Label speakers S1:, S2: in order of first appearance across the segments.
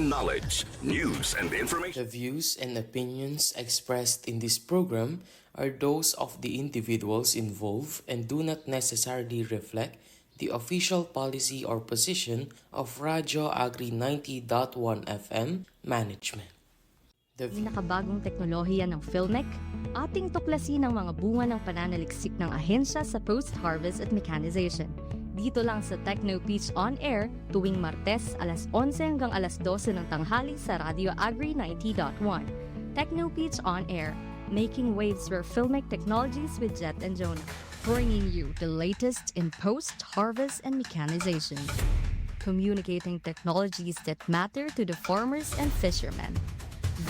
S1: Common knowledge, news, and information.
S2: The views and opinions expressed in this program are those of the individuals involved and do not necessarily reflect the official policy or position of Radyo Agri 90.1 FM management. The
S3: Pinakabagong teknolohiya ng Philmec, ating tuklasin ang mga bunga ng pananaliksik ng ahensya sa post-harvest at mechanization. Dito lang sa Techno Pitch On Air tuwing Martes alas 11 hanggang alas 12 ng tanghali sa Radio Agri 90.1. Techno Pitch On Air, making waves for Philmec technologies with Jet and Jonah, bringing you the latest in post-harvest and mechanization. Communicating technologies that matter to the farmers and fishermen.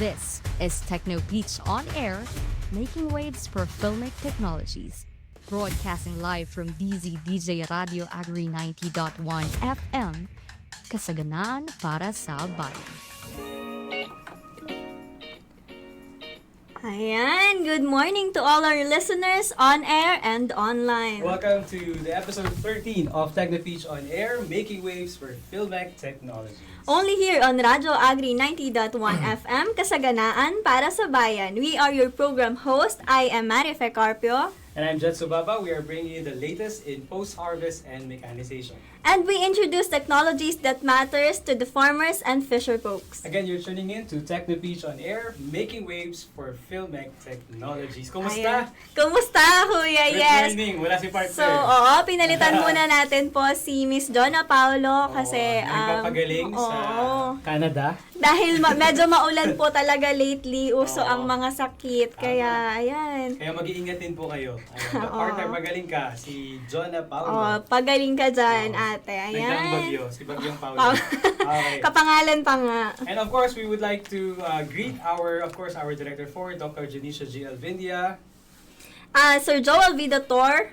S3: This is Techno Pitch On Air, making waves for Philmec technologies. Broadcasting live from DZDJ Radio Agri 90.1 FM, kasaganaan para sa bayan.
S4: Ayan, good morning to all our listeners on air and online.
S5: Welcome to the episode 13 of TechnoPeach On Air, making waves for Philmec Technologies.
S4: Only here on Radyo Agri 90.1 FM, kasaganaan para sa bayan. We are your program host. I am Marife Carpio.
S5: And I'm Jet Subaba. We are bringing you the latest in post-harvest and mechanization.
S4: And we introduce technologies that matters to the farmers and fisher folks.
S5: Again, you're tuning in to TechnoPeach On Air, making waves for Philmec Technologies. Kumusta?
S4: Kumusta, Kuya?
S5: Good
S4: Yes.
S5: morning. Wala si partner.
S4: So, pinalitan muna natin po si Miss Jonna Paulo kasi
S5: nagpapagaling sa Canada.
S4: dahil medyo maulan po talaga lately, uso ang mga sakit. Kaya, ayan.
S5: Kaya mag-iingat din po kayo. Ayun, partner, magaling ka. Si Jonna Paulo.
S4: Pagaling ka dyan, ate. Ayan.
S5: Nagdang bagyo. Si Bagyong Paulo. Okay.
S4: Kapangalan pa nga.
S5: And of course, we would like to greet our Director 4, Dr. Janisha G. Alvindia.
S4: Sir Joel Vidator.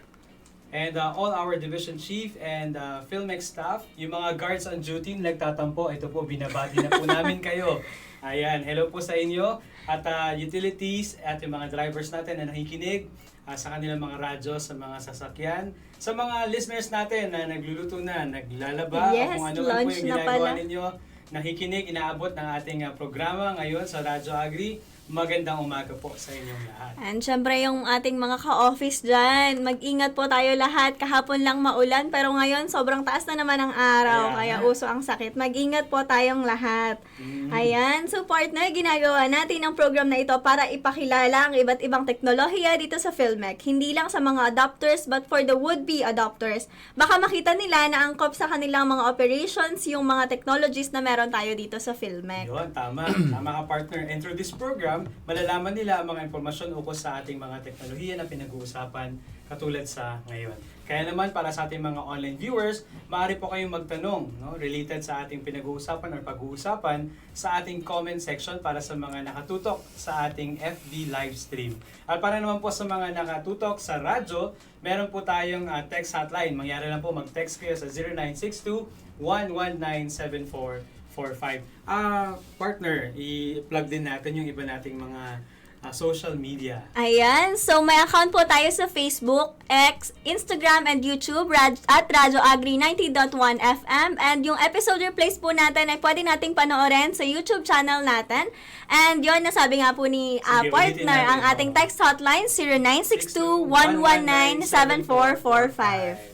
S5: And all our division chief and Philmec staff, yung mga guards on duty nagtatampo, ito po, binabati na po namin kayo. Ayan, hello po sa inyo. At utilities at yung mga drivers natin na nakikinig sa kanilang mga radyo, sa mga sasakyan. Sa mga listeners natin na nagluluto na, naglalaba,
S4: Yes,
S5: kung ano man po
S4: lunch
S5: yung
S4: na
S5: ginagawa
S4: pala.
S5: ninyo, nakikinig, inaabot ng ating programa ngayon sa Radyo Agri. Magandang umaga po sa inyong lahat.
S4: And syempre yung ating mga ka-office dyan, mag-ingat po tayo lahat. Kahapon lang maulan, pero ngayon sobrang taas na naman ang araw, kaya uso ang sakit. Mag-ingat po tayong lahat. Ayan, so partner, ginagawa natin ang program na ito para ipakilala ang iba't ibang teknolohiya dito sa Philmec. Hindi lang sa mga adopters, but for the would-be adopters. Baka makita nila na angkop sa kanilang mga operations yung mga technologies na meron tayo dito sa Philmec.
S5: Yun, tama. Tama ka, partner. And through this program, malalaman nila ang mga impormasyon ukol sa ating mga teknolohiya na pinag-uusapan katulad sa ngayon. Kaya naman, para sa ating mga online viewers, maaari po kayong magtanong related sa ating pinag-uusapan or pag-uusapan sa ating comment section para sa mga nakatutok sa ating FB live stream. At para naman po sa mga nakatutok sa radyo, meron po tayong text hotline. Mangyari lang po, mag-text kayo sa 0962-119-7445. Partner, i-plug din natin yung iba nating mga social media.
S4: Ayan, so may account po tayo sa Facebook, X, Instagram, and YouTube at Radyo Agri 90.1 FM. And yung episode replays po natin ay pwede nating panoorin sa YouTube channel natin. And yun, nasabi nga po ni partner, ang ating text hotline, 0962-119-7445.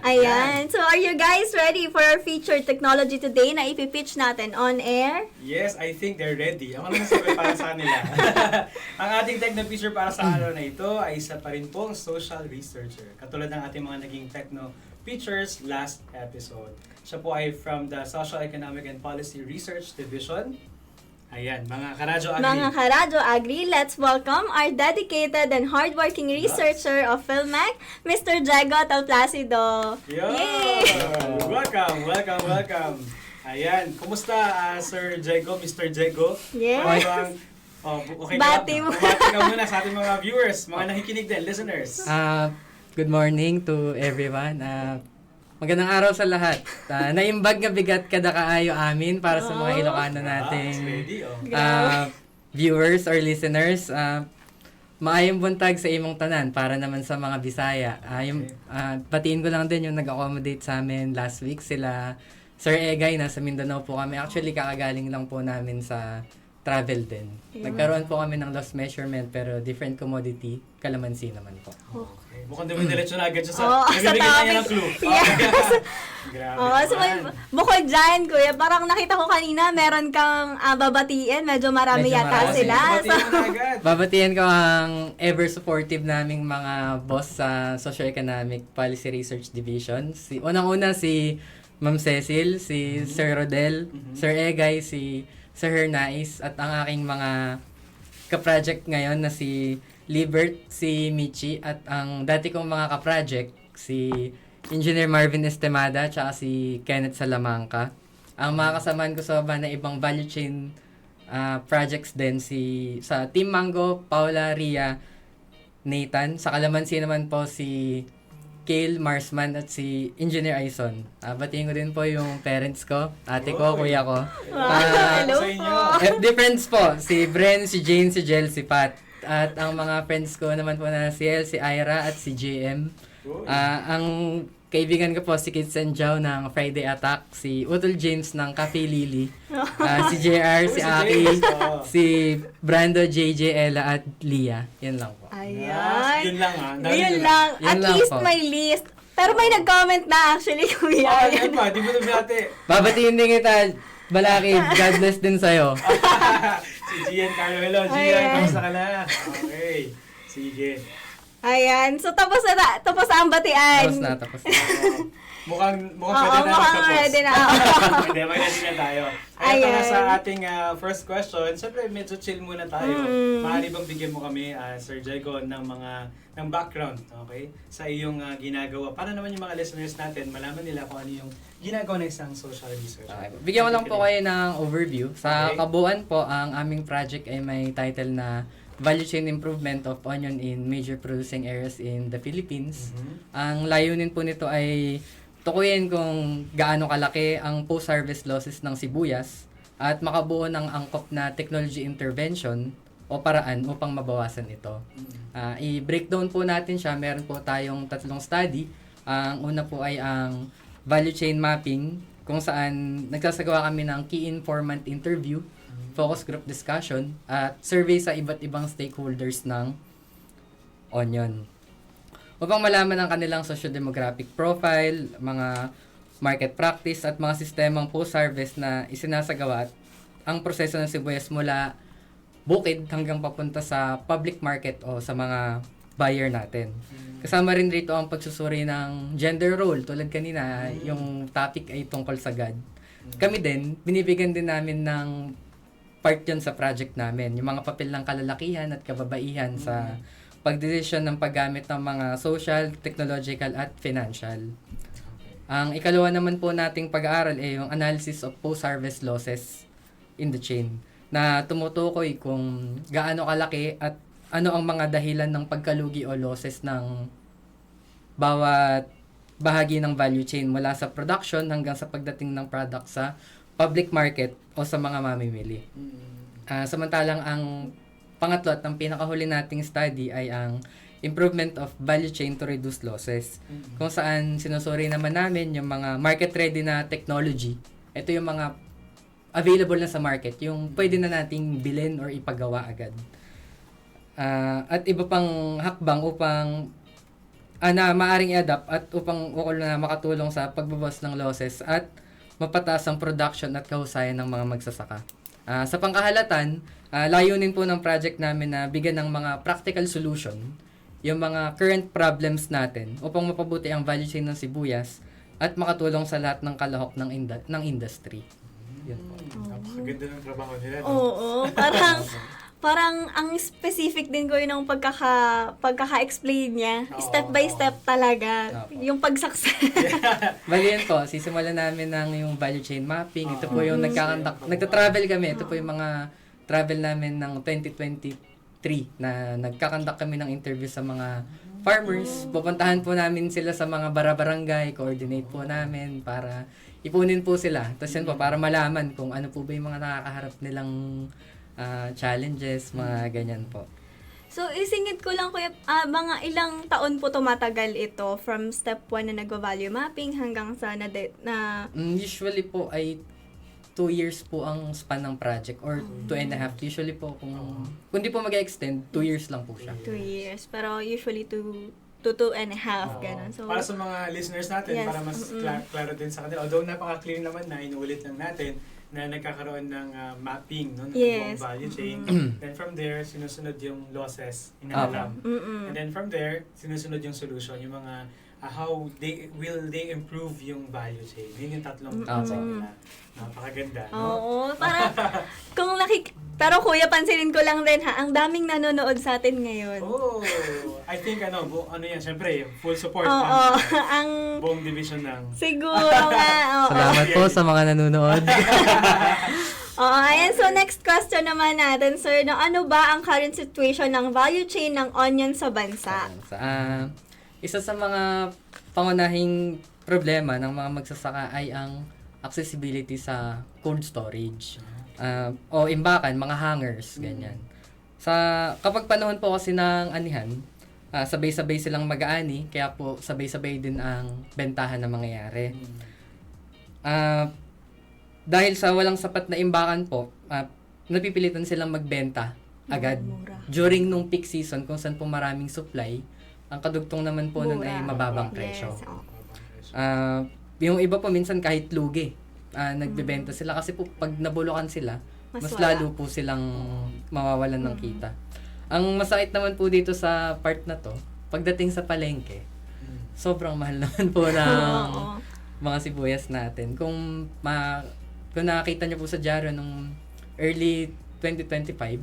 S4: Ayan. So, are you guys ready for our featured technology today na ipipitch natin on air?
S5: Yes, I think they're ready. Ako lang sabi para sa kanila. Ang ating techno-feature para sa araw na ito ay isa pa rin pong social researcher. Katulad ng ating mga naging techno-features last episode. Siya po ay from the Social, Economic, and Policy Research Division. Ayan, mga Karadyo Agri.
S4: Mga Karadyo Agri, let's welcome our dedicated and hardworking researcher of Philmec, Mr. Jego Talplacido.
S5: Yay! Welcome. Ayan, kumusta Sir Jego, Mr. Jego?
S4: Yes.
S5: Okay
S4: Bati mo.
S5: Bati ka muna sa ating mga viewers, mga nakikinig din, listeners.
S6: Good morning to everyone. Magandang araw sa lahat. Naimbag nga bigat kada kaayo amin para sa mga Ilocano nating viewers or listeners. Maayong buntag sa imong tanan para naman sa mga Bisaya. Batiin ko lang din yung nag-accommodate sa amin last week, sila Sir Egay, nasa Mindanao po kami. Actually, kakagaling lang po namin sa travel din. Nagkaroon po kami ng loss measurement pero different commodity, kalamansi naman po.
S5: Okay. Mukhang dumidiretso na agad siya sa...
S4: Oo, sa
S5: nagbibigay na niya ng
S4: topic.
S5: clue.
S4: Yes.
S5: Grabe
S4: Oo, so may,
S5: naman.
S4: bukod dyan, kuya, parang nakita ko kanina, meron kang babatiin. Medyo marami
S6: Medyo
S4: yata
S6: marami.
S4: sila.
S5: Batiin mo na agad.
S6: Babatihan ko ang ever supportive naming mga boss sa Socio-Economic Policy Research Division. Unang-una si Ma'am Cecil, si Sir Rodel, Sir Egay, si Sir Hernais, at ang aking mga ka-project ngayon na si Libert, si Michi, at ang dati kong mga ka-project, si Engineer Marvin Estemada, tsaka si Kenneth Salamanca. Ang mga kasamaan ko sa baba na ibang value chain projects din, sa Team Mango, Paula, Ria, Nathan. Sa Kalamansi naman po si Kale Marsman at si Engineer Aison. Batiin ko din po yung parents ko, ate ko, kuya ko.
S4: Hello
S5: sa inyo.
S4: po.
S6: Difference po, si Bren, si Jane, si Jel, si Pat. At ang mga friends ko naman po na si El, si Ira, at si JM. Ang kaibigan ko po si Kit Senjao ng Friday Attack, si Utol James ng Cafe Lily, si JR, si Aki, si Brando, JJ, Ella, at Lia. Yan lang po.
S4: Ayan.
S5: Yun lang ha.
S4: Yun lang.
S6: Yun
S4: At
S6: lang
S4: least
S6: po.
S4: may list. Pero may nag-comment na actually, kuya.
S5: Oh, yan pa. Di mo na binati.
S6: Babatiin din kita, Balaki, God bless din sa'yo.
S5: Si Gian Carlo. Hello, Gian.
S4: Ayan.
S5: Kamusta ka na? Okay. Sige.
S4: Ayan. So, tapos na ang batian.
S6: Tapos na.
S5: Mukhang
S4: Oo,
S5: pwede na
S4: mukhang
S5: magtapos.
S4: ready na.
S5: Hindi, mag-ready na tayo. Ay,
S4: Ayan.
S5: para sa ating first question, siyempre medyo chill muna tayo. Maaari bang bigyan mo kami, Sir Jaigo, ng background, okay? Sa iyong ginagawa. Para naman yung mga listeners natin, malaman nila kung ano yung ginagawa ng isang social researcher.
S6: Okay. Bigyan ko lang po kayo ng overview. Sa
S5: Okay.
S6: kabuuan po, ang aming project ay may title na Value Chain Improvement of Onion in Major Producing Areas in the Philippines. Ang layunin po nito ay tukuyin kung gaano kalaki ang post-harvest losses ng sibuyas at makabuo ng angkop na technology intervention o paraan upang mabawasan ito. I-breakdown po natin siya. Meron po tayong 3 study. Ang una po ay ang value chain mapping, kung saan nagsasagawa kami ng key informant interview, focus group discussion, at survey sa iba't ibang stakeholders ng Onion. Upang malaman ang kanilang socio-demographic profile, mga market practice, at mga sistemang post-harvest na isinasagawa at ang proseso ng sibuyas mula bukid hanggang papunta sa public market o sa mga buyer natin. Kasama rin rito ang pagsusuri ng gender role. Tulad kanina, yung topic ay tungkol sa God. Kami din, binibigyan din namin ng part yun sa project namin. Yung mga papel ng kalalakihan at kababaihan sa pagdesisyon ng paggamit ng mga social, technological, at financial. Ang ikalawa naman po nating pag-aaral ay yung analysis of post-harvest losses in the chain, na tumutukoy kung gaano kalaki at ano ang mga dahilan ng pagkalugi o losses ng bawat bahagi ng value chain mula sa production hanggang sa pagdating ng product sa public market o sa mga mamimili. Samantalang ang pangatlo at ang pinakahuli nating study ay ang improvement of value chain to reduce losses. Kung saan sinusuri naman namin yung mga market-ready na technology. Ito yung mga available na sa market, yung pwede na nating bilhin or ipagawa agad. At iba pang hakbang upang na maaring i-adapt at upang ukol na makatulong sa pagbabawas ng losses at mapataas ang production at kahusayan ng mga magsasaka. Sa pangkahalatan, layunin po ng project namin na bigyan ng mga practical solution yung mga current problems natin upang mapabuti ang value chain ng sibuyas at makatulong sa lahat ng kalahok ng industry. Yun po.
S5: Napakaganda ng trabaho nila. No?
S4: Oo, parang ang specific din ko yun ng pagkaka-explain niya. Step by step talaga.
S6: Opo.
S4: Yung pagsakses.
S6: Bali yan po, sisimulan namin ng yung value chain mapping. Ito po yung nagta-travel kami. Ito po yung mga travel namin ng 2023 na nagkakandak kami ng interview sa mga farmers. Pupuntahan po namin sila sa mga bara-barangay, coordinate po namin para ipunin po sila. Tapos yan po, para malaman kung ano po ba yung mga nakakaharap nilang challenges, mga ganyan po.
S4: So, isingit ko lang kuya, mga ilang taon po tumatagal ito from step 1 na nag-value mapping hanggang sa
S6: Usually po ay 2 years po ang span ng project or 2.5. Usually po kung di po mag-extend, 2 years lang po siya.
S4: 2 years. Pero usually 2.5, ganun. So,
S5: Para sa mga listeners natin,
S4: Yes,
S5: para mas klaro din sa kanila. Although napaka-clear naman na, inuulit lang natin, na nagkakaroon ng mapping no, ng
S4: Yes.
S5: buong value chain. Then from there, sinusunod yung losses, inaalam. And then from there, sinusunod yung solution, yung mga how will they improve yung value chain. Yun yung tatlong concept nila. Napakaganda. No?
S4: oo, para pero kuya, pansinin ko lang din ha, ang daming nanonood sa atin ngayon.
S5: Oh, I think ano yan, syempre, full support
S4: Oo,
S5: ang buong division ng
S4: siguro nga, oo.
S6: Salamat po sa mga nanonood.
S4: Oo, ayan. So, next question naman natin, sir. No, ano ba ang current situation ng value chain ng onion sa bansa?
S6: Isa sa mga pangunahing problema ng mga magsasaka ay ang accessibility sa cold storage. O imbakan, mga hangers, ganyan. Kapag panahon po kasi ng anihan, sabay-sabay silang mag-aani, kaya po sabay-sabay din ang bentahan na mangyayari. Dahil sa walang sapat na imbakan po, napipilitan silang magbenta agad.
S4: Mura.
S6: During nung peak season, kung saan po maraming supply, ang kadugtong naman po nun ay mababang presyo.
S4: Yes, oo.
S6: Yung iba po minsan kahit lugi, nagbebenta sila kasi po pag nabulukan sila, mas
S4: wala.
S6: lalo po silang mawawalan ng kita. Ang masakit naman po dito sa part na to, pagdating sa palengke, sobrang mahal naman po ng mga sibuyas natin. Kung nakita niyo po sa dyaryo nung early 2025,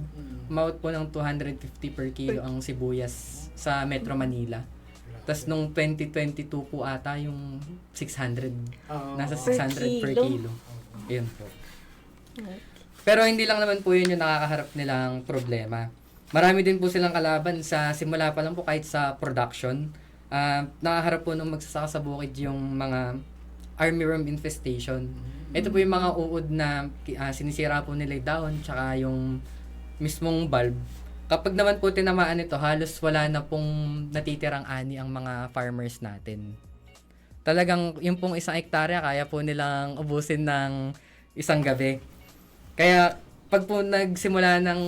S6: umabot po ng 250 per kilo ang sibuyas sa Metro Manila. Tapos nung 2022 po ata yung 600. Nasa 600 per kilo. Ayun po. Pero hindi lang naman po yun yung nakakaharap nilang problema. Marami din po silang kalaban sa simula pa lang po kahit sa production. Nakaharap po nung magsasaka sa bukid yung mga armyworm infestation. Ito po yung mga uod na sinisira po nila yung dahon tsaka yung mismong bulb. Kapag naman po tinamaan ito, halos wala na pong natitirang ani ang mga farmers natin. Talagang yung pong 1 hektarya, kaya po nilang ubusin ng isang gabi. Kaya pag po nagsimula ng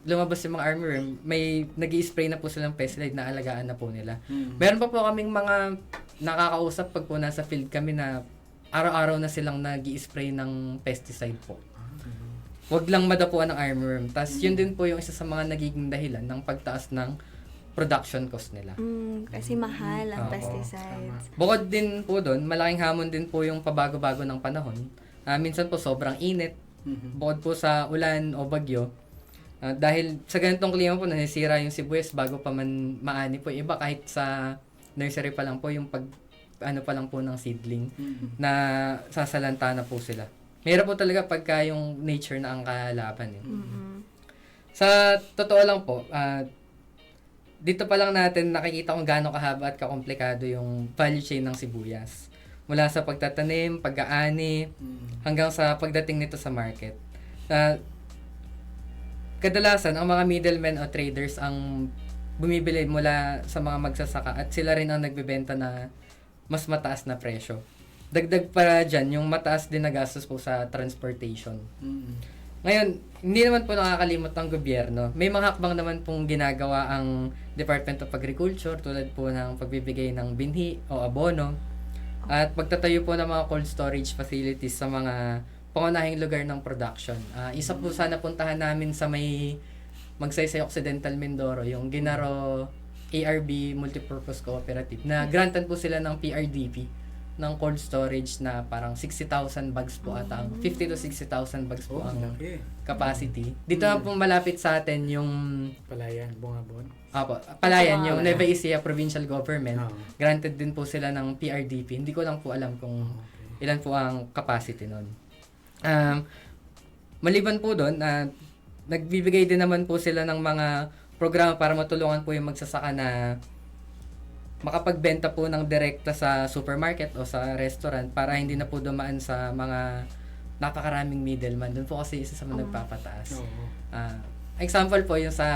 S6: lumabas yung mga armyworm, may nag-i-spray na po silang pesticide na alagaan na po nila. Meron pa po kaming mga nakakausap pag po nasa field kami na araw-araw na silang nag-i-spray ng pesticide po. Wag lang madapuan ng armyworm. Tapos yun din po yung isa sa mga nagiging dahilan ng pagtaas ng production cost nila.
S4: Kasi mahal ang
S6: Oo.
S4: pesticides.
S6: Bukod din po doon, malaking hamon din po yung pabago-bago ng panahon. Minsan po sobrang init. Bukod po sa ulan o bagyo. Dahil sa ganitong klima po, nasisira yung sibuyas bago pa man maani po. Iba kahit sa nursery pa lang po, yung pa lang po ng seedling na sasalanta na po sila. Mahirap po talaga pagka yung nature na ang kalaban. Sa totoo lang po, dito pa lang natin nakikita kung gaano kahaba at kakomplikado yung value chain ng sibuyas. Mula sa pagtatanim, pag-aani, hanggang sa pagdating nito sa market. Kadalasan, ang mga middlemen o traders ang bumibili mula sa mga magsasaka at sila rin ang nagbebenta na mas mataas na presyo. Dagdag para dyan, yung mataas din na gastos po sa transportation. Ngayon, hindi naman po nakakalimot ang gobyerno. May mga hakbang naman pong ginagawa ang Department of Agriculture tulad po ng pagbibigay ng binhi o abono at pagtatayo po ng mga cold storage facilities sa mga pangunahing lugar ng production. Isa po sana puntahan namin sa may Magsaysay Occidental Mindoro, yung Ginaro ARB Multipurpose Cooperative na granted po sila ng PRDP ng cold storage na parang 60,000 bags po ata. 50 to 60,000 bags po ang capacity. Dito na po malapit sa atin yung
S5: Palayan, Bungabon.
S6: Palayan, yung Nueva Ecija Provincial Government. Granted din po sila ng PRDP. Hindi ko lang po alam kung ilan po ang capacity nun. Maliban po doon, nagbibigay din naman po sila ng mga programa para matulungan po yung magsasaka na makapagbenta po ng direkta sa supermarket o sa restaurant para hindi na po dumaan sa mga napakaraming middleman. Doon po kasi isa sa mga nagpapataas. example po yung sa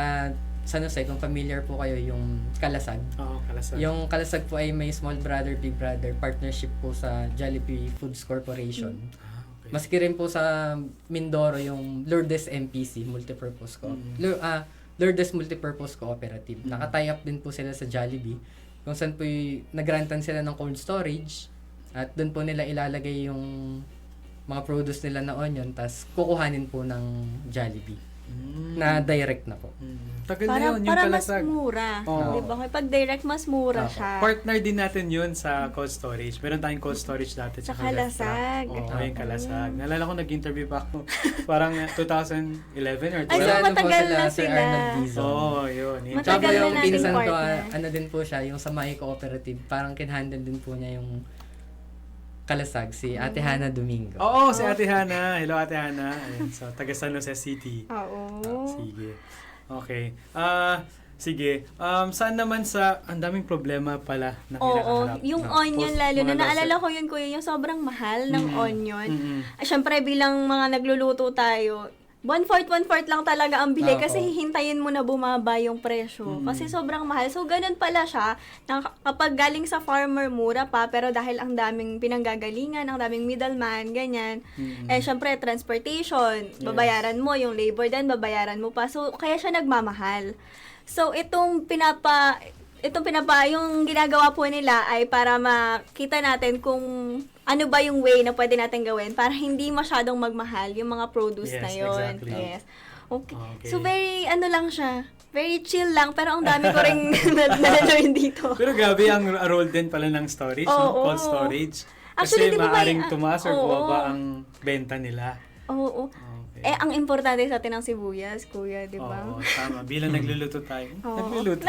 S6: San Jose, kung familiar po kayo yung Kalasag.
S5: Oo, kalasag.
S6: Yung Kalasag po ay may small brother, big brother partnership po sa Jollibee Foods Corporation.
S5: Okay.
S6: Maski rin po sa Mindoro yung Lourdes MPC, Multipurpose Co. Lourdes Multipurpose Cooperative. Naka-tie up din po sila sa Jollibee. Kung saan po nagrantan sila ng cold storage at doon po nila ilalagay yung mga produce nila na onion, tas kukuhanin po ng Jollibee na direct na po.
S5: Tagal na
S4: Para,
S5: yun, yung
S4: para mas
S5: kalasag.
S4: mura.
S5: Oo.
S4: Di ba? Pag direct, mas mura
S6: Opo.
S4: siya.
S5: Partner din natin yun sa cold storage. Meron tayong cold storage dati.
S4: Sa
S5: tsaka
S4: Kalasag.
S5: Oo, yung kalasag. Nalala ko nag-interview pa ako. Parang 2011 or 12.
S4: Ay, so
S6: Wala na po
S4: matagal na
S6: Sir
S4: sila.
S6: Arnold Dizon.
S5: Oo, yun.
S4: Matagal
S6: Tsaka po
S4: na
S6: yung
S4: nating
S6: pinsan ko,
S4: partner.
S6: ano din po siya, yung sa May Cooperative, parang kinhandle din po niya yung Kalasag, si Ate Hana Domingo.
S5: Oo, si Ate Hana. Hello, Ate Hana. Ayun, so, taga San Jose City.
S4: Oo.
S5: Sige. Okay. Sige. Saan naman ang daming problema pala na
S4: Oo,
S5: kinakaharap
S4: yung
S5: na
S4: onion lalo
S5: mga
S4: na naalala
S5: losses.
S4: ko yun kuya, yung sobrang mahal ng onion.
S5: Mm-mm.
S4: Siyempre bilang mga nagluluto tayo, 1/4 lang talaga ang bili
S6: Oo.
S4: kasi hihintayin mo na bumaba yung presyo. Kasi sobrang mahal. So, ganun pala siya. Na kapag galing sa farmer, mura pa. Pero dahil ang daming pinanggagalingan, ang daming middleman, ganyan. Syempre, transportation. Babayaran mo. Yung labor din, babayaran mo pa. So, kaya siya nagmamahal. So, yung ginagawa po nila ay para makita natin kung ano ba yung way na pwede natin gawin para hindi masyadong magmahal yung mga produce
S5: Yes,
S4: na yun.
S5: exactly.
S4: Yes. Okay.
S5: Okay.
S4: So, very, lang siya. Very chill lang, pero ang dami ko rin na-learn dito.
S5: Pero grabe ang role din pala ng storage,
S4: Oo.
S5: cold storage.
S4: Actually,
S5: Kasi
S4: di ba may-
S5: maaaring tumaas or
S4: oo.
S5: bumaba ang benta nila.
S4: Oo.
S5: Okay.
S4: Ang importante sa atin ang sibuyas, kuya, di ba?
S5: Oo, tama. Bilang nagluluto tayo.
S4: Oo.
S5: Nagluluto.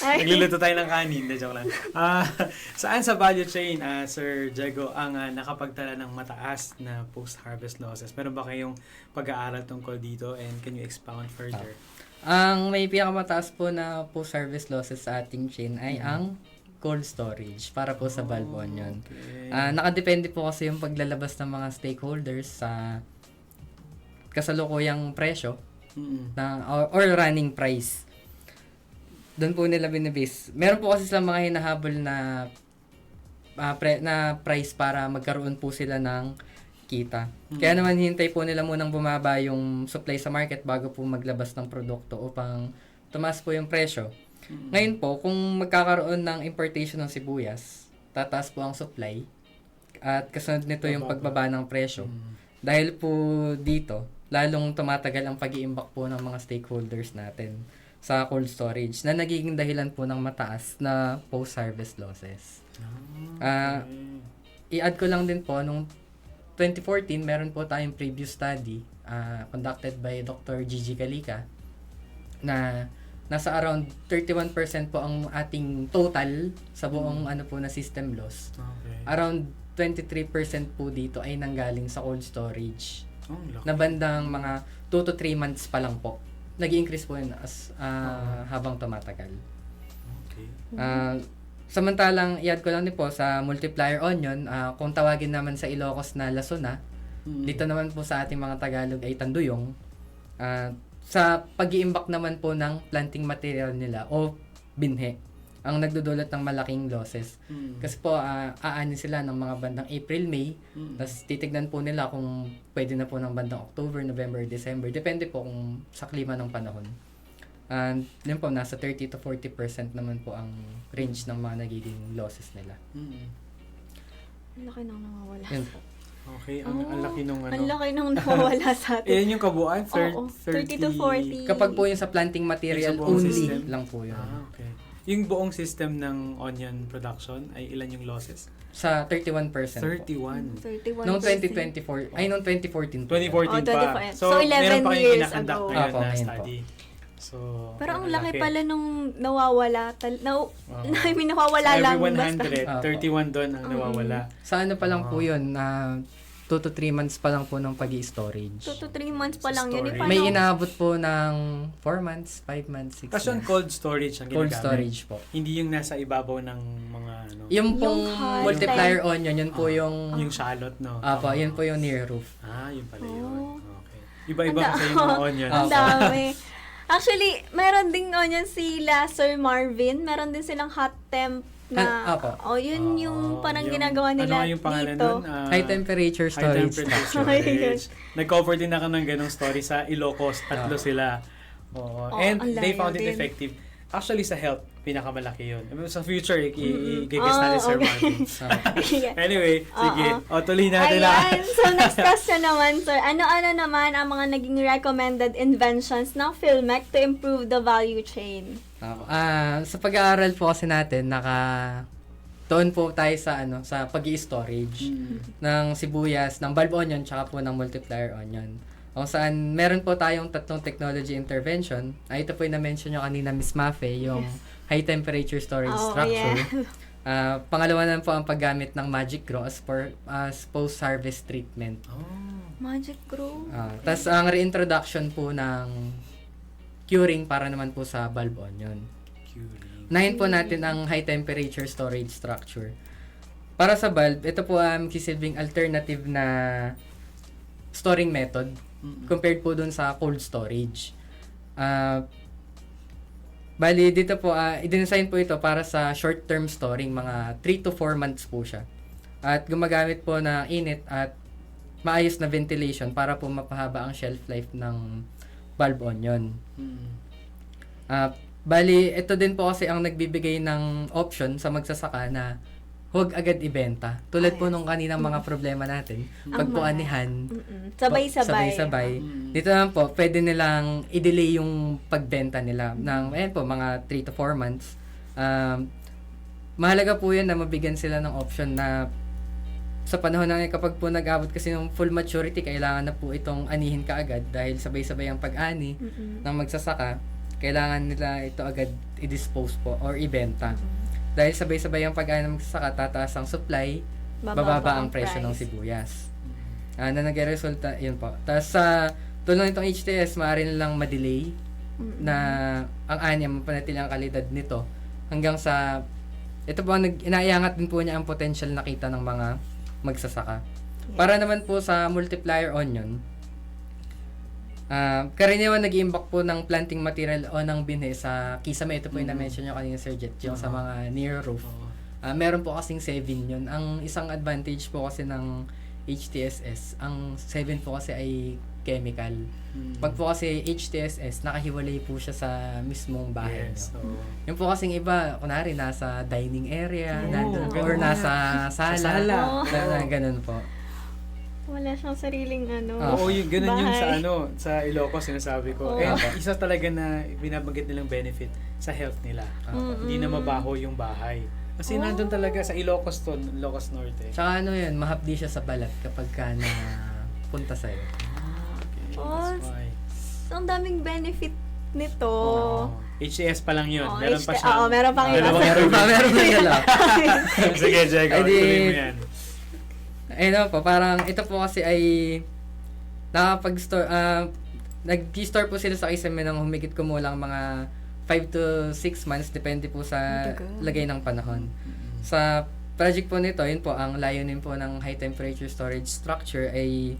S4: Ay.
S5: Nagluluto tayo ng kanin. De, joke lang. Saan sa value chain, Sir Diego, ang nakapagtala ng mataas na post-harvest losses? Meron ba kayong pag-aaral tungkol dito and can you expound further?
S6: Ang may pinakamataas po na post-harvest losses sa ating chain ay ang cold storage para po sa bulb onion.
S5: Okay.
S6: Nakadepende po kasi yung paglalabas ng mga stakeholders sa kasalukuyang presyo
S5: Mm-mm.
S6: or running price. Doon po nila binibase. Meron po kasi silang mga hinahabol na na price para magkaroon po sila ng kita. Kaya naman hintay po nila munang bumaba yung supply sa market bago po maglabas ng produkto upang tumaas po yung presyo. Ngayon po, kung magkakaroon ng importation ng sibuyas, tataas po ang supply at kasunod nito yung pagbaba ng presyo. Dahil po dito, lalong tumatagal ang pag-iimbak po ng mga stakeholders natin sa cold storage na nagiging dahilan po ng mataas na post-harvest losses. I-add ko lang din po, nung 2014, meron po tayong previous study conducted by Dr. Gigi Calica na nasa around 31% po ang ating total sa buong ano po na system loss.
S5: Okay.
S6: Around 23% po dito ay nanggaling sa cold storage.
S5: Oh, laki.
S6: Na bandang mga 2 to 3 months pa lang po. Nag-increase po yun as habang tumatagal.
S5: Okay.
S6: Samantalang i-add ko lang din po sa multiplier onion, kung tawagin naman sa Ilocos na lasuna, dito naman po sa ating mga Tagalog ay tanduyong. Sa pag-iimbak naman po ng planting material nila o binhe, ang nagdudulot ng malaking losses. Kasi po, aanin sila ng mga bandang April, May, tapos titignan po nila kung pwede na po ng bandang October, November, December. Depende po kung sa klima ng panahon. And yun po, nasa 30 to 40% naman po ang range ng mga nagiging losses nila.
S4: Ang laki nang nawawala.
S6: Yun po.
S5: Okay, ang laki nung
S4: Ang laki nang nawawala sa atin.
S5: Yan yung kabuuan,
S4: Oo, 30 to 40.
S6: Kapag po yung sa planting material
S5: Yung sa buong
S6: only
S5: system?
S6: lang po yun.
S5: Okay. Yung buong system ng onion production ay ilan yung losses?
S6: Sa 31%.
S5: 31.
S4: 31.
S6: Noong 2024, ay noong 2014 po.
S5: 2014 pa.
S4: 2014. So, 11
S5: meron pa kayong
S4: years
S5: kinakandak
S4: ago.
S5: ngayon
S6: Apo,
S5: na
S6: ngayon
S5: study. So,
S4: Pero ang laki pala nung nawawala. I mean,
S5: So,
S4: nawawala lang.
S5: every
S4: Basta.
S5: 100, 31 doon ang nawawala.
S6: Sa ano pa lang po yun, na 2 to 3 months pa lang po ng pag-i-storage.
S4: 2 to 3 months pa lang yun.
S5: Storage.
S6: May inaabot po ng 4 months, 5 months, 6
S5: Kasi yung
S6: months.
S5: cold storage ang
S6: Cold
S5: ginagamit.
S6: storage po.
S5: Hindi yung nasa ibabaw ng mga ano,
S6: Yung pong
S4: hard
S6: multiplier onion, yun po yung...
S5: yung shallot, no?
S6: Apo, yun po yung near roof.
S5: Yun pala yun. Okay. Iba-iba kasi yung mga onions.
S4: Ang dami. Actually, meron ding onion sila, Sir Marvin. Meron din silang hot temp na,
S6: Apo.
S4: yun yung parang
S5: Yung-
S4: ginagawa
S5: ano
S4: nila
S5: nga yung pangalan
S4: dito.
S5: nun?
S6: High temperature
S5: High
S6: storage.
S5: temperature storage. Nag-cover din ako ng ganong story sa Ilocos. Tatlo sila. Oo. And
S4: ang
S5: they
S4: layo
S5: found it
S4: din.
S5: effective. Actually, sa health, pinakamalaki yun. Sa future, i-guess natin, Sir
S4: okay.
S5: Marvin.
S4: Yeah.
S5: Anyway, sige. O, tuloy natin
S4: Ayan. So, next question naman, sir. Ano-ano naman ang mga naging recommended inventions ng PhilMech to improve the value chain?
S6: Sa pag-aaral po kasi natin, doon po tayo sa pag-i-storage ng sibuyas, ng bulb onion, tsaka po ng multiplier onion. Kung saan meron po tayong tatlong technology intervention. Ito po yung na-mention nyo kanina, Miss Mafe, yung high temperature storage structure. Pangalawa naman po ang paggamit ng Magic Grow as post-harvest treatment.
S4: Magic Grow.
S6: Tapos ang reintroduction po ng curing para naman po sa bulb onion. Unahin po natin ang high temperature storage structure. Para sa bulb, ito po ang kisilbing alternative na storing method compared po dun sa cold storage. Bali, dito po, i-design po ito para sa short-term storing, mga 3 to 4 months po siya. At gumagamit po ng init at maayos na ventilation para po mapahaba ang shelf life ng bulb onion. Bali, ito din po kasi ang nagbibigay ng option sa magsasaka na huwag agad ibenta. Tulad po nung kaninang mga problema natin. Pagpuanihan, sabay-sabay. Dito naman po, pwede nilang i-delay yung pagbenta nila ng, mga 3 to 4 months. Mahalaga po yun na mabigyan sila ng option na sa panahon na kapag po nag-abot kasi ng full maturity, kailangan na po itong anihin kaagad dahil sabay-sabay ang pag-ani ng magsasaka. Kailangan nila ito agad i-dispose po or ibenta. Dahil sabay-sabay ang pag-ani ng magsasaka, tataas ang supply, bababa ang presyo ng sibuyas. Na nag-resulta, yun po. Tapos sa tulong itong HTS, maaari nilang ma-delay na ang ani, mapanatili ang kalidad nito hanggang sa, ito po, inaayangat din po niya ang potential na kita ng mga magsasaka. Para naman po sa multiplier onion, karaniwan nag-iimbak po ng planting material o ng binhi sa kisame. Ito po yung na-mention nyo kanina, Sir Jet, yung sa mga near roof. Meron po kasing 7 yun. Ang isang advantage po kasi ng HTSS, ang 7 po kasi ay chemical. Pag po kasi HTSS, nakahiwalay po siya sa mismong bahay nyo. Yung po kasing iba, kunwari nasa dining area, nandun, or nasa sala. Ganun po.
S4: Wala siyang sariling
S5: Oo, yung ganun yung
S4: bahay.
S5: sa Ilocos sinasabi ko. And isa talaga na binabanggit nilang benefit sa health nila. Hindi na mabaho yung bahay. Kasi nandun talaga sa Ilocos Ilocos Norte.
S6: Tsaka yun, mahapdi siya sa balat kapag ka na punta sa'yo.
S5: That's why.
S4: Ang daming benefit nito.
S5: HCS pa lang yun. Meron pa siya.
S4: Meron pang iba.
S6: Meron na nila.
S5: Sige, Jego. Tuloy mo yan.
S6: Po, parang ito po kasi ay nakapag-store, nag-store po sila sa kisame ng humigit kumulang mga 5 to 6 months, depende po sa lagay ng panahon. Sa project po nito, yun po, ang layunin po ng high temperature storage structure ay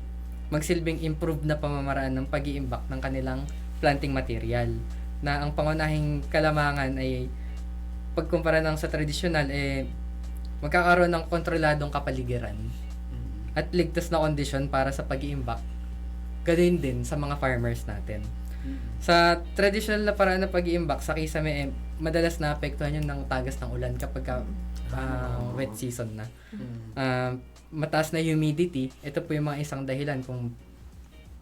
S6: magsilbing improved na pamamaraan ng pag-iimbak ng kanilang planting material. Na ang pangunahing kalamangan ay pagkumpara ng sa tradisyonal, magkakaroon ng kontroladong kapaligiran at ligtas na kondisyon para sa pag-iimbak. Ganoon din sa mga farmers natin. Sa traditional na paraan ng pag-iimbak sa kisame, madalas na apektuhan yun ng tagas ng ulan kapag wet season na. Mataas na humidity, ito po yung mga isang dahilan kung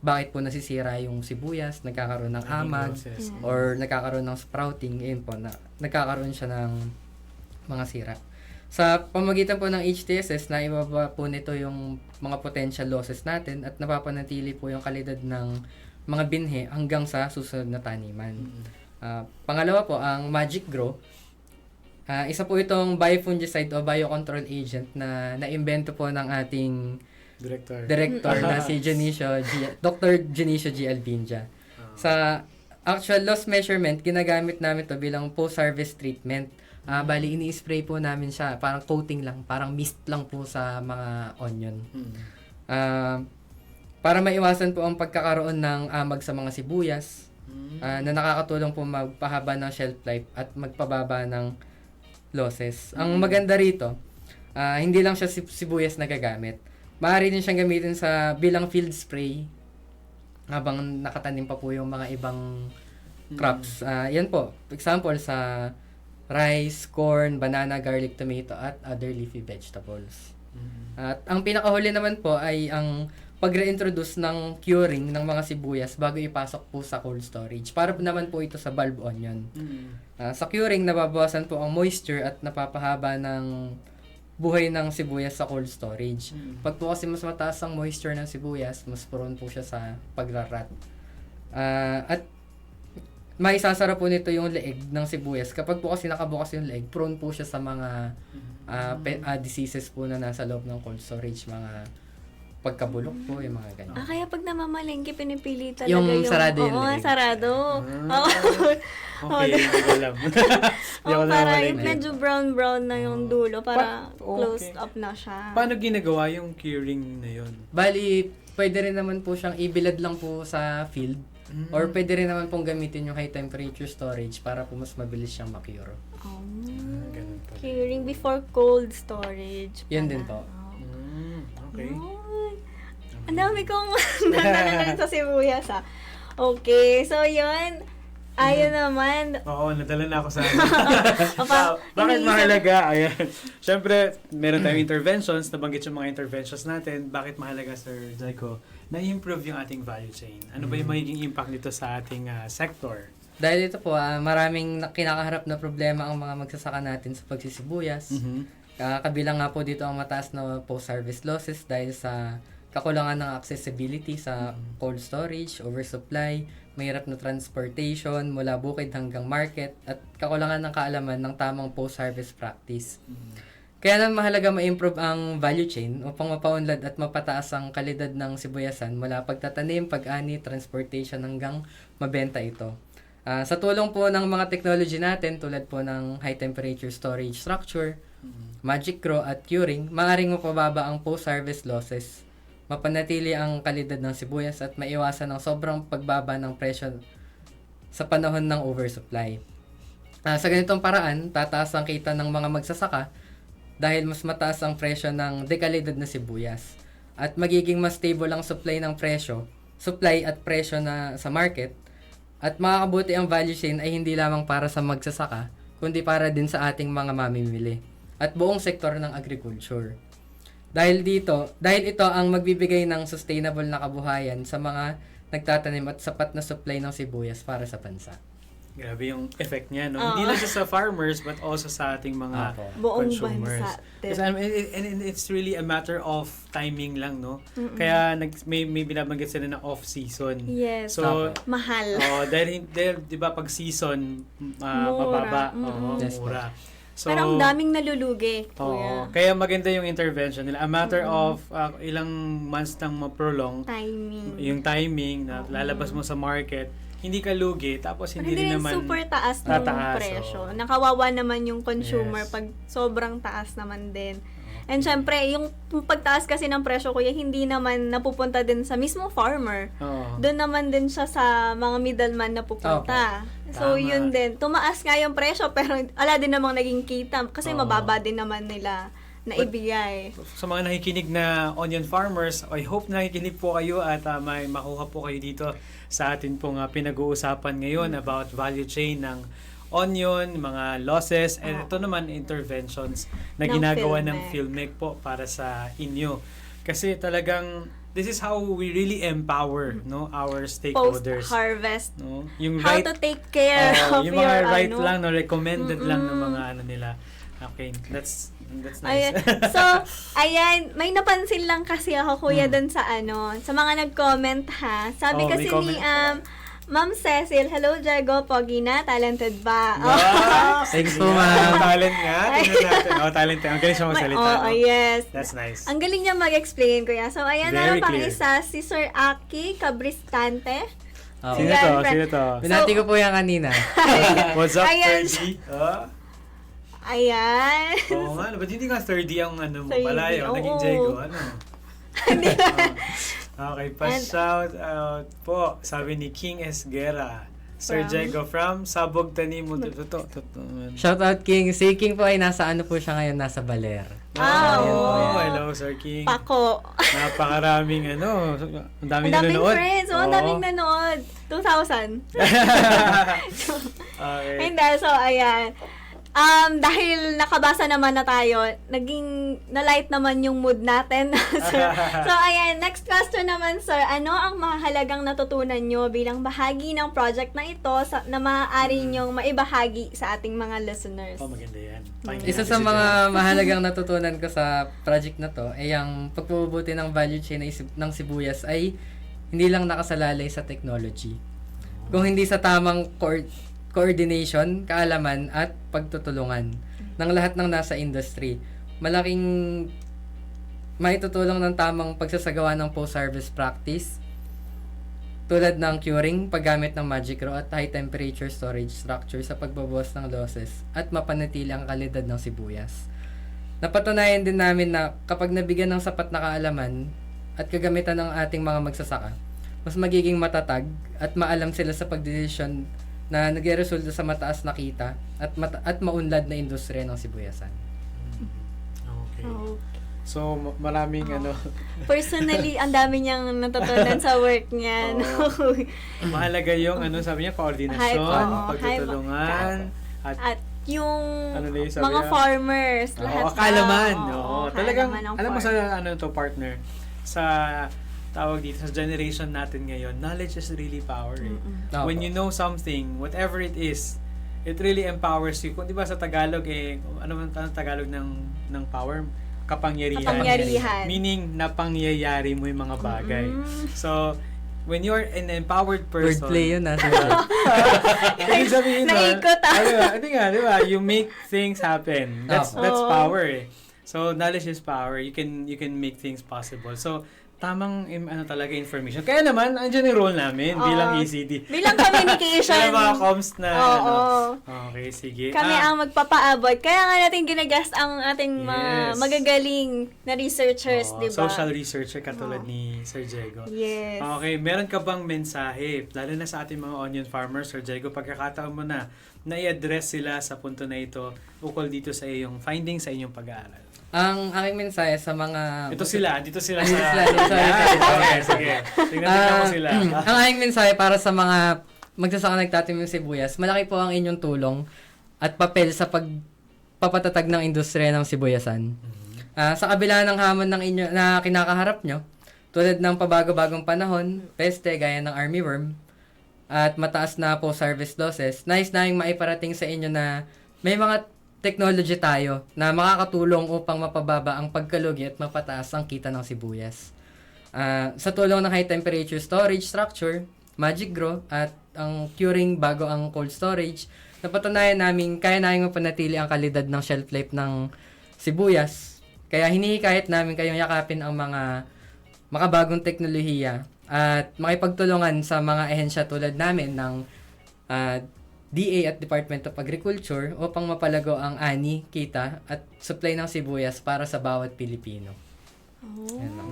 S6: bakit po nasisira yung sibuyas, nagkakaroon ng amag, or nagkakaroon ng sprouting, yun po, nagkakaroon siya ng mga sira. Sa pamagitan po ng HTSS, naibaba po nito yung mga potential losses natin at napapanatili po yung kalidad ng mga binhi hanggang sa susunod na taniman. Pangalawa po, ang Magic Grow. Isa po itong biofungicide o biocontrol agent na naimbento po ng ating director na si Dr. Janicio G. Albinja. Sa actual loss measurement, ginagamit namin to bilang post-harvest treatment. Bali, ini-spray po namin siya, parang coating lang, parang mist lang po sa mga onion. para maiwasan po ang pagkakaroon ng amag sa mga sibuyas na nakakatulong po magpahaba ng shelf life at magpababa ng losses. Ang maganda rito, hindi lang siya sibuyas na gagamit. Maaari din siyang gamitin sa bilang field spray habang nakatanim pa po yung mga ibang crops. Yan po, example sa rice, corn, banana, garlic, tomato, at other leafy vegetables. At ang pinakahuli naman po ay ang pag-reintroduce ng curing ng mga sibuyas bago ipasok po sa cold storage. Para naman po ito sa bulb onion. Sa curing, nababawasan po ang moisture at napapahaba ng buhay ng sibuyas sa cold storage. Pag po kasi mas mataas ang moisture ng sibuyas, mas prone po siya sa pagrarat. At maisasara po nito yung leeg ng sibuyas. Kapag po kasi nakabukas yung leeg, prone po siya sa mga diseases po na nasa loob ng cold storage, mga pagkabulok po, yung mga ganyan.
S4: Kaya pag namamalengke, pinipili talaga
S6: Yung
S4: yung...
S6: sarado yung
S4: Oo,
S6: leeg.
S4: sarado.
S5: Okay, hindi ko alam. Hindi ako
S4: para
S5: namalengke.
S4: medyo brown-brown na yung dulo, para
S5: Okay.
S4: closed up na siya.
S5: Paano ginagawa yung curing na yun?
S6: Bali, pwede rin naman po siyang ibilad lang po sa field. Or pwede rin naman pong gamitin yung high temperature storage para po mas mabilis siyang makuro.
S5: Ganun pala.
S4: Curing before cold storage.
S6: Yan
S4: pala.
S6: din po.
S5: Okay.
S4: Yun. Ang dami kong nananan sa sibuyas, Okay, so yun. Ayun naman.
S5: Oo, nadala na ako sa
S4: Apa,
S5: bakit
S4: iniisip-
S5: mahalaga? Ayan. Siyempre, meron tayong interventions, nabanggit yung mga interventions natin. Bakit mahalaga, Sir Jaiko, na i-improve yung ating value chain? Ano ba yung magiging impact nito sa ating sector?
S6: Dahil ito po, maraming kinakaharap na problema ang mga magsasaka natin sa pagsisibuyas. Kabilang nga po dito ang mataas na post-harvest losses dahil sa kakulangan ng accessibility sa cold storage, oversupply, mahirap na transportation mula bukid hanggang market, at kakulangan ng kaalaman ng tamang post-harvest practice. Kaya naman mahalaga ma-improve ang value chain upang mapaunlad at mapataas ang kalidad ng sibuyasan mula pagtatanim, pag-ani, transportation hanggang mabenta ito. Sa tulong po ng mga technology natin tulad po ng high temperature storage structure, Magic Grow at curing, maaaring mapababa ang post-harvest losses, mapanatili ang kalidad ng sibuyas at maiwasan ang sobrang pagbaba ng presyo sa panahon ng oversupply. Sa ganitong paraan, tataas ang kita ng mga magsasaka dahil mas mataas ang presyo ng dekalidad na sibuyas at magiging mas stable ang supply at presyo na sa market, at makakabuti ang value chain ay hindi lamang para sa magsasaka kundi para din sa ating mga mamimili at buong sektor ng agriculture. Dahil ito ang magbibigay ng sustainable na kabuhayan sa mga nagtatanim at sapat na supply ng sibuyas para sa bansa.
S5: Grabe yung effect niya, no? Hindi lang siya sa farmers, but also sa ating mga
S4: buong
S5: consumers.
S4: bansa.
S5: Kasi, and it's really a matter of timing lang, no? Kaya may binabanggit sila na off-season.
S4: Yes.
S5: So,
S4: Mahal.
S5: dahil di ba pag season, mababa.
S6: Yes,
S5: Mura. So,
S4: Pero ang daming nalulugi,
S5: oo,
S4: kuya.
S5: kaya maganda yung intervention nila. A matter of ilang months nang ma-prolong
S4: Timing.
S5: yung timing na lalabas mo sa market, hindi ka lugi, tapos
S4: Pero
S5: hindi rin
S4: rin
S5: naman
S4: super taas ng
S5: tataas,
S4: presyo.
S5: oo.
S4: Nakawawa naman yung consumer
S5: Yes.
S4: pag sobrang taas naman din. And syempre, yung pagtaas kasi ng presyo, kuya, hindi naman napupunta din sa mismong farmer.
S5: Oo.
S4: Doon naman din siya sa mga middleman na pupunta. So,
S5: Tama.
S4: yun din. Tumaas nga yung presyo, pero ala din namang naging kita. Kasi
S5: Oo.
S4: mababa din naman nila na ibigay.
S5: Sa mga nakikinig na onion farmers, I hope nakikinig po kayo at may makuha po kayo dito sa atin pong pinag-uusapan ngayon about value chain ng onion, mga losses, and ito naman interventions na
S4: Ng
S5: ginagawa ng
S4: Philmec.
S5: Philmec po para sa inyo. Kasi talagang this is how we really empower our stakeholders.
S4: Post-harvest.
S5: No? Yung
S4: How
S5: right
S4: to take care of
S5: yung
S4: your,
S5: mga right
S4: ano.
S5: lang, no, recommended lang ng mga ano nila. Okay, that's nice.
S4: Ayan. So, ayan, may napansin lang kasi ako, kuya, dun sa sa mga nag-comment, ha. Sabi
S5: Oh, may
S4: kasi ni
S5: comment.
S4: Ma'am Cecil, hello, Jago, pogi na, talented ba?
S5: Wow!
S6: Thanks po,
S5: Yan,
S6: ma'am.
S5: talent nga. Tingnan natin. Talent. Ang galing siya magsalita. no?
S4: yes.
S5: That's nice.
S4: Ang galing niya mag-explain, kuya. So, ayan na
S5: Very
S4: lang pang
S5: clear.
S4: isa, si Sir Aki Cabristante.
S6: Okay.
S5: Sino
S4: Yan,
S5: to?
S4: friend.
S5: Sino to?
S6: Binati ko po yan kanina.
S5: What's up,
S4: Ayan.
S5: 30?
S4: Ayan.
S5: Oo nga. Ba't hindi nga 30 ang ano mo
S4: 30,
S5: pala yun?
S4: oo.
S5: Naging Jego. Ano? Okay, pa-shout out po. Sabi ni King Esguera. Sir
S4: From?
S5: Diego from Sabog Tanim.
S6: Shout out King. Si King po ay nasa ano po siya ngayon, nasa Baler.
S5: Oh, hello Sir King.
S4: Pako.
S5: Napakaraming ang daming
S4: Ang daming
S5: nanonood.
S4: friends. Ang
S5: Oo.
S4: daming nanood. 2,000.
S5: Okay.
S4: Hindi, so ayan. Dahil nakabasa naman na tayo, naging na-light naman yung mood natin. So ayan, next question naman sir, ano ang mahalagang natutunan nyo bilang bahagi ng project na ito na maaari nyong maibahagi sa ating mga listeners?
S5: Oh, maganda yan. Pakinggan
S6: Isa
S5: natin
S6: sa
S5: si
S6: mga
S5: Jen.
S6: mahalagang natutunan ko sa project na to ay ang pagbubuti ng value chain ng sibuyas ay hindi lang nakasalalay sa technology. Kung hindi sa tamang coordination, kaalaman at pagtutulungan ng lahat ng nasa industry. Malaking maitutulong ng tamang pagsasagawa ng post-harvest practice tulad ng curing, paggamit ng magic row at high temperature storage structure sa pagbabawas ng losses at mapanatili ang kalidad ng sibuyas. Napatunayan din namin na kapag nabigyan ng sapat na kaalaman at kagamitan ng ating mga magsasaka, mas magiging matatag at maalam sila sa pagdesisyon na nagresulta sa mataas na kita at maunlad na industriya ng sibuyasan.
S5: Okay.
S4: Oh.
S5: So, maraming
S4: Personally, ang dami niyang natutunan sa work niya.
S5: Oo. mahalaga yung sabi niya, koordinasyon,
S4: Oo,
S5: pagtutulungan, at
S4: At yung
S5: Ano na yung sabi
S4: mga
S5: niya?
S4: farmers, lahat
S5: kaalaman.
S4: na.
S5: Oo, talagang,
S4: kaalaman ng
S5: alam mo
S4: farm.
S5: sa partner, sa tawag dito, sa generation natin ngayon, knowledge is really power. Eh.
S6: Opo.
S5: When you know something, whatever it is, it really empowers you. Kung di ba sa Tagalog, ano man ang Tagalog ng power? Kapangyarihan.
S4: Kapangyarihan.
S5: Meaning, napangyayari mo yung mga bagay. So, when you're an empowered person,
S6: Wordplay yun nasa
S5: ibig sabihin nun,
S4: Naikot
S5: di ba, you make things happen. That's
S4: Oo.
S5: power eh. So, knowledge is power. You can make things possible. So, tamang talaga information. Kaya naman, andyan yung role namin
S4: Oo.
S5: bilang ECD.
S4: Bilang communication.
S5: Bilang mga comms na
S4: Oo.
S5: Okay, sige.
S4: Kami ang magpapaabot. Kaya nga natin ginaguest ang ating mga
S5: Yes.
S4: magagaling na researchers, di ba?
S5: Social researcher katulad ni Sir Diego.
S4: Yes.
S5: Okay, meron ka bang mensahe, lalo na sa ating mga onion farmers, Sir Diego, pagkakataon mo na i-address sila sa punto na ito ukol dito sa iyong findings sa inyong pag-aaral?
S6: Ang aking mensahe sa mga...
S5: Dito sila sa...
S6: Dito sila.
S5: Okay, sige. Tingnan mo sila.
S6: Ang aking mensahe para sa mga magsasaka nagtatim ng sibuyas, malaki po ang inyong tulong at papel sa pagpapatatag ng industriya ng sibuyasan. Sa kabila ng hamon ng inyo na kinakaharap nyo, tulad ng pabago-bagong panahon, peste gaya ng armyworm, at mataas na post-harvest losses, nais naming maiparating sa inyo na may mga technology tayo na makakatulong upang mapababa ang pagkalugi at mapataas ang kita ng sibuyas. Sa tulong ng high temperature storage structure, magic grow, at ang curing bago ang cold storage, napatunayan namin kaya namin mapanatili ang kalidad ng shelf life ng sibuyas. Kaya hinihikayat namin kayong yakapin ang mga makabagong teknolohiya at makipagtulungan sa mga ehensya tulad namin ng DA at Department of Agriculture upang mapalago ang ani, kita at supply ng sibuyas para sa bawat Pilipino.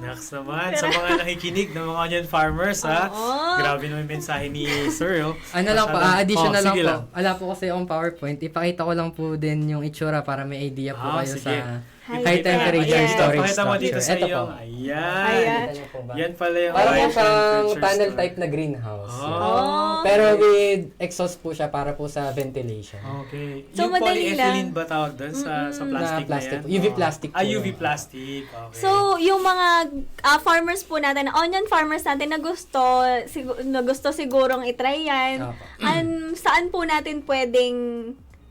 S5: Next naman, sa mga nakikinig ng mga onion farmers, ha?
S4: Oo.
S5: Grabe naman yung mensahe ni Sir, oh.
S6: Ano lang po, additional lang
S5: sige
S6: po. Wala po kasi akong PowerPoint. Ipakita ko lang po din yung itsura para may idea po kayo
S5: sige.
S6: sa
S4: High
S6: high temperature
S5: Ayan,
S6: storage
S5: pakita mo dito
S6: structure.
S5: sa
S6: Ito po.
S5: iyong, ayan.
S4: Ayan.
S6: Kita niyo po ba?
S5: Yan pala yung
S6: Parang
S5: high
S6: po siyang
S5: temperature
S6: tunnel
S5: storage.
S6: type na greenhouse.
S5: Oh.
S6: Pero with exhaust po siya para po sa ventilation.
S5: Okay.
S4: So,
S5: yung
S4: madali
S5: polyethylene
S4: lang.
S5: ba tawag doon sa plastic na,
S6: plastic.
S5: yan?
S6: UV plastic po
S5: UV
S6: yun.
S5: plastic. Okay.
S4: So, yung mga farmers po natin, onion farmers natin na gusto sigurong itry yan,
S6: Opo.
S4: saan po natin pwedeng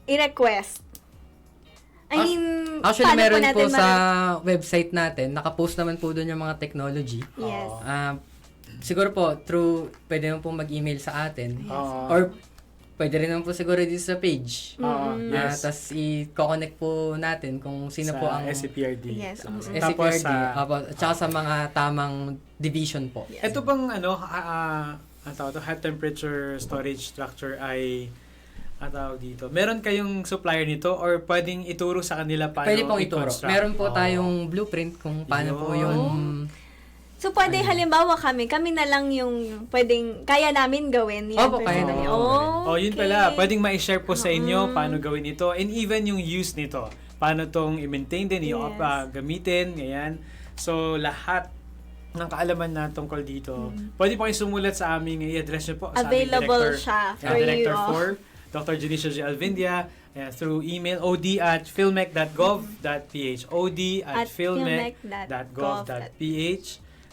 S4: i-request? I mean,
S6: Actually,
S4: paano
S6: meron po
S4: natin
S6: sa website natin, nakapost naman po doon yung mga technology.
S4: Yes.
S6: Siguro po, pwede mo po mag-email sa atin.
S5: Oo.
S6: Or, pwede rin naman po siguro dito sa page.
S5: Oo, yes.
S6: Tapos, i-connect po natin kung sino po ang
S5: SCPRD.
S4: Yes.
S5: Tapos
S6: SCPRD. At saka sa mga tamang division po.
S5: Ito bang ang tawag to, high temperature storage structure ay tawag dito. Meron kayong supplier nito or pwedeng ituro sa kanila paano
S6: Pwede pong ituro.
S5: i-construct?
S6: Meron po
S5: Oo.
S6: tayong blueprint kung paano po
S5: Yun.
S6: yung
S4: So, pwede halimbawa kami na lang yung pwedeng, kaya namin gawin. Yan,
S6: Opo, kaya namin.
S5: Oh, yun
S4: okay.
S5: pala. Pwedeng ma-share po sa inyo paano gawin ito and even yung use nito. Paano tong i-maintain din,
S4: Yes.
S5: gamitin, ganyan. So, lahat ng kaalaman na tungkol dito, pwede po kayong sumulat sa aming i-address nyo po sa aming
S4: Available
S5: director.
S4: siya for
S5: Director
S4: you.
S5: Dr. Junicio G. Alvindia, through email od@philmec.gov.ph od@philmec.gov.ph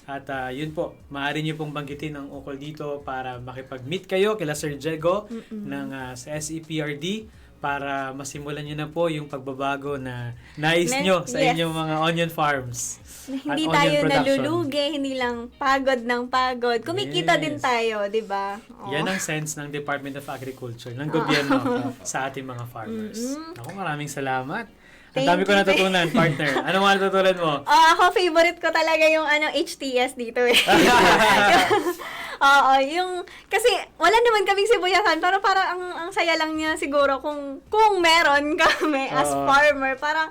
S5: At yun po, maaari nyo pong banggitin ang ukol dito para makipag-meet kayo kila Sir Diego ng sa SEPRD para masimulan nyo na po yung pagbabago na nais nyo sa
S4: Yes.
S5: inyong mga onion farms.
S4: Hindi
S5: at onion
S4: tayo
S5: production.
S4: nalulugi, hindi lang pagod ng pagod. Kumikita
S5: Yes.
S4: din tayo, di ba? Oh.
S5: Yan ang sense ng Department of Agriculture, ng gobyerno sa ating mga farmers. Ako, maraming salamat. Ang
S4: Thank
S5: dami ko
S4: you.
S5: natutunan, partner. Ano mga natutunan mo?
S4: Ako, favorite ko talaga yung HTS dito eh. Oo, kasi wala naman kaming sibuyasan, pero parang ang saya lang niya siguro kung meron kami as
S5: Oo.
S4: farmer. Parang,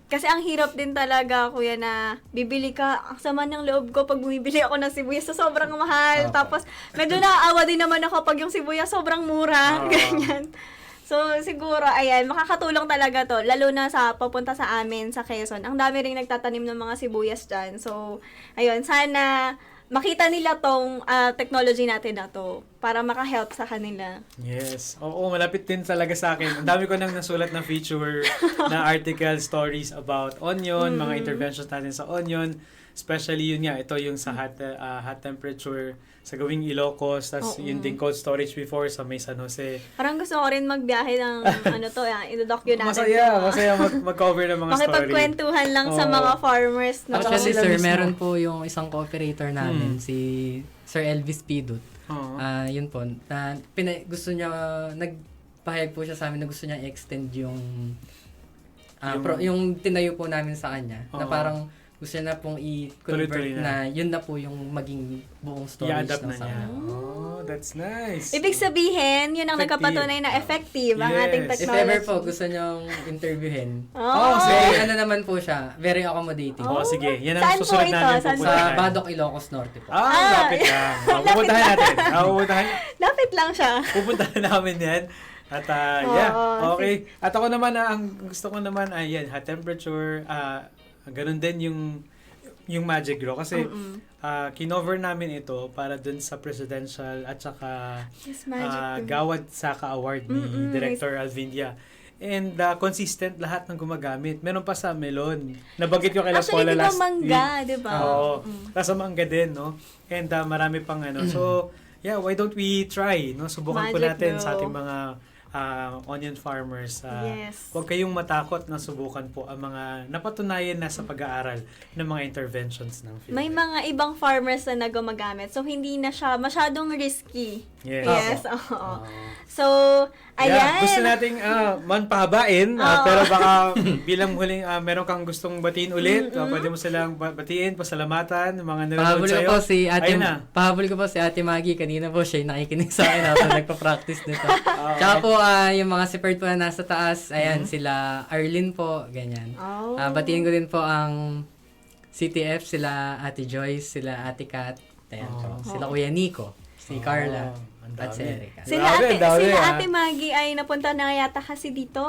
S4: kasi ang hirap din talaga, kuya, na bibili ka. Ang sama ng loob ko pag bumibili ako ng sibuyas sa sobrang mahal. Tapos, medyo naaawa din naman ako pag yung sibuyas sobrang mura.
S5: Oo.
S4: Ganyan. So, siguro, ayan, makakatulong talaga to. Lalo na sa papunta sa amin, sa Quezon. Ang dami rin nagtatanim ng mga sibuyas dyan. So, ayun, sana makita nila tong technology natin na to para maka-help sa kanila.
S5: Yes. Oo, malapit din talaga sa akin. Ang dami ko nang nasulat na feature, na article, stories about onion, mga interventions natin sa onion. Especially yun nga, ito yung sa hot temperature, sa gawing Ilocos, tas yun din cold storage before sa may San Jose.
S4: Parang gusto ko rin magbiyahe ng ino-docu natin.
S5: Masaya mag-cover ng mga story.
S4: Makipagkwentuhan lang sa
S5: Oo.
S4: mga farmers. No?
S6: Actually,
S5: sila
S6: sir,
S5: mismo.
S6: meron po yung isang co-operator namin, si Sir Elvis Pidut.
S5: Oo.
S6: Yun po, gusto niya, nagpahayag po siya sa amin na gusto niya i-extend yung yung tinayo po namin sa kanya. Na
S5: Oo.
S6: parang gusto niya na pong i-convert
S5: Tuloy-tuloy
S6: na yun na po yung maging buong storage
S5: I-adapt
S6: ng
S5: na niya.
S6: sama.
S5: Oh, that's nice.
S4: Ibig sabihin, yun ang
S5: Effective.
S4: nagkapatunay na effective ang
S5: Yes.
S4: ating
S6: If
S4: technology.
S6: ever po gusto niyong interviewin,
S4: Oh,
S6: very naman po siya, very accommodating.
S5: Oh, sige. Yan ang
S4: Saan po
S5: susunod
S4: ito?
S5: namin
S4: Saan
S6: Sa
S5: pupuntahan.
S6: Badok, Ilocos Norte po.
S5: Lapit lang. Pupuntahan natin.
S4: Lapit lang siya.
S5: Pupuntahan namin yan. At okay. At ako naman, ang gusto ko naman ay yan, hot temperature, ganun din yung Magic Grow. Kasi kinover namin ito para dun sa presidential at saka
S4: Yes, Magic Grow.
S5: Gawad Saka Award ni Director Alvindia. And consistent lahat ng gumagamit. Meron pa sa melon. Nabanggit ko kay La
S4: Actually,
S5: Paula
S4: di ba
S5: last
S4: mangga,
S5: week.
S4: di ba?
S5: Oo. Tapos mangga din, no? And marami pang So, yeah, why don't we try, no? Subukan po
S4: Magic
S5: natin
S4: Grow.
S5: sa ating mga onion farmers.
S4: Yes.
S5: Huwag kayong matakot na subukan po ang mga napatunayan na sa pag-aaral ng mga interventions ng field.
S4: May mga ibang farmers na gumagamit. So, hindi na siya masyadong risky.
S5: Yes.
S4: Oo. So, ayan.
S5: Yeah, gusto nating pahabain, pero baka bilang huling meron kang gustong batiin ulit, pwede mo silang batiin, pasalamatan, mga nanonood sa'yo.
S6: Pahabol ko po si Ate Maggie. Kanina po siya yung nakikinig sa akin habang nagpa-practice nito. Tsaka po, yung mga support po na nasa taas, ayan, sila Arlene po, ganyan.
S4: Oh.
S6: Batiin ko din po ang CTF, sila Ate Joyce, sila Ate Kat, ayan po. Sila Kuya Nico, si Carla,
S5: ang
S6: at si
S5: dami.
S6: Erica.
S4: Sila ate Maggie ay napunta na yata kasi dito.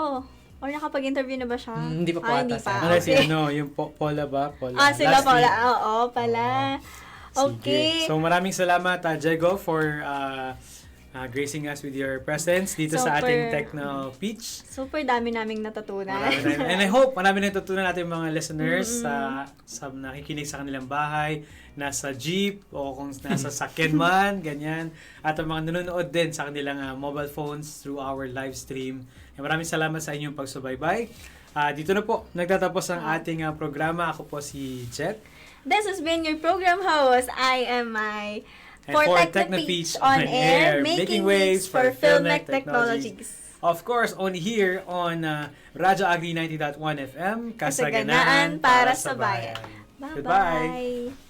S4: Or nakapag-interview na ba siya?
S6: Hindi pa po
S4: Hindi
S6: ata,
S4: pa.
S6: sir.
S5: Ano si
S4: Okay.
S5: yung Paula ba?
S4: Sila
S5: Last
S4: pala.
S5: week.
S4: Oo, pala. Okay.
S5: Sige. So maraming salamat Diego for gracing us with your presence dito sa
S4: Super.
S5: ating Techno Pitch.
S4: Super dami naming natutunan.
S5: And I hope marami natutunan natin mga listeners sa nakikinig sa kanilang bahay, nasa jeep o kung nasa sakyan man, ganyan. At ang mga nanonood din sa kanilang mobile phones through our live stream. Maraming salamat sa inyong pagsubaybay. Dito na po nagtatapos ang ating programa. Ako po si Jet.
S4: This has been your program host. I am my
S5: And
S4: for
S5: for
S4: Technopeach on air, making waves for Philmec Technologies.
S5: Of course, only here on Radyo Agri 90.1 FM,
S4: Kasaganaan para sa bayan.
S5: Goodbye.
S4: Bye-bye.